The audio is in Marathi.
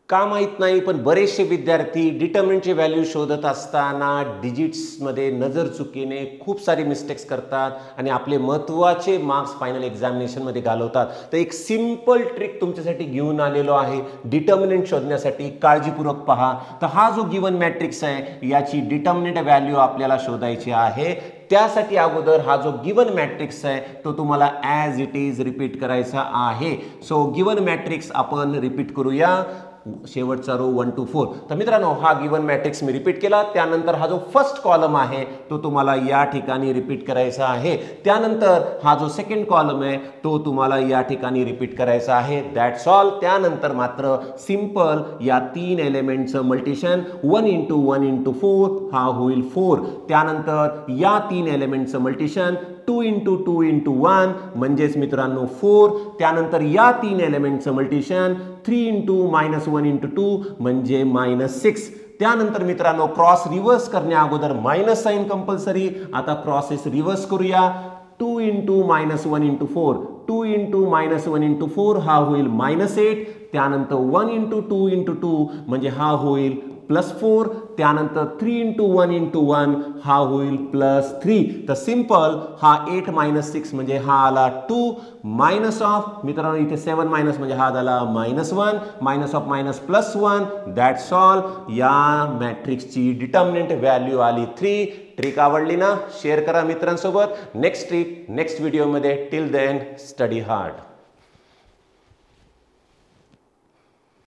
का माहीत नाही, पण बरेचसे विद्यार्थी डिटर्मिनंटची व्हॅल्यू शोधत असताना डिजिट्समध्ये नजर चुकीने खूप सारी मिस्टेक्स करतात आणि आपले महत्त्वाचे मार्क्स फायनल एक्झामिनेशनमध्ये घालवतात. तर एक सिंपल ट्रिक तुमच्यासाठी घेऊन आलेलो आहे डिटर्मिनंट शोधण्यासाठी. काळजीपूर्वक पहा. तर हा जो गिवन मॅट्रिक्स आहे याची डिटर्मिनंट व्हॅल्यू आपल्याला शोधायची आहे. त्यासाठी अगोदर हा जो गिवन मॅट्रिक्स आहे तो तुम्हाला ॲज इट इज रिपीट करायचा आहे. सो गिवन मॅट्रिक्स आपण रिपीट करूया. शेवटचा रो 1 to 4. तर मित्रांनो, हा गिवन मॅट्रिक्स मी रिपीट केला. त्यानंतर हा जो फर्स्ट कॉलम आहे तो तुम्हाला या ठिकाणी रिपीट करायचा आहे. त्यानंतर हा जो सेकंड कॉलम आहे तो तुम्हाला या ठिकाणी रिपीट करायचा आहे. That's all. त्यानंतर मात्र सिंपल या 3 एलिमेंटचं मल्टिशन 1 into 1 into 4 हा होईल 4. त्यानंतर या 3 एलिमेंटचं मल्टिशन 2 into 2 into 1 म्हणजेच मित्रांनो 4. त्यानंतर या 3 एलिमेंटचं मल्टिशन 3 into -1 into 2 म्हणजे -6. त्यानंतर मित्रांनो क्रॉस रिव्हर्स करण्या अगोदर मायनस साइन कंपल्सरी. आता क्रॉसेस रिव्हर्स करूया. 2 into -1 into 4 2 into -1 into 4 हा होईल -8. त्यानंतर 1 into 2 into 2 म्हणजे हा होईल +4. त्यानंतर 3 into 1 into 1 हा होईल +3. तर सिंपल हा 8 - 6 म्हणजे हा आला 2 मायनस ऑफ मित्रांनो इथे 7 मायनस म्हणजे हा झाला -1 minus of minus +1. That's all. या मॅट्रिक्सची डिटर्मिनंट व्हॅल्यू आली 3. ट्रिक आवडली ना? शेअर करा मित्रांसोबत. नेक्स्ट ट्रिक नेक्स्ट व्हिडिओमध्ये. Till then study hard.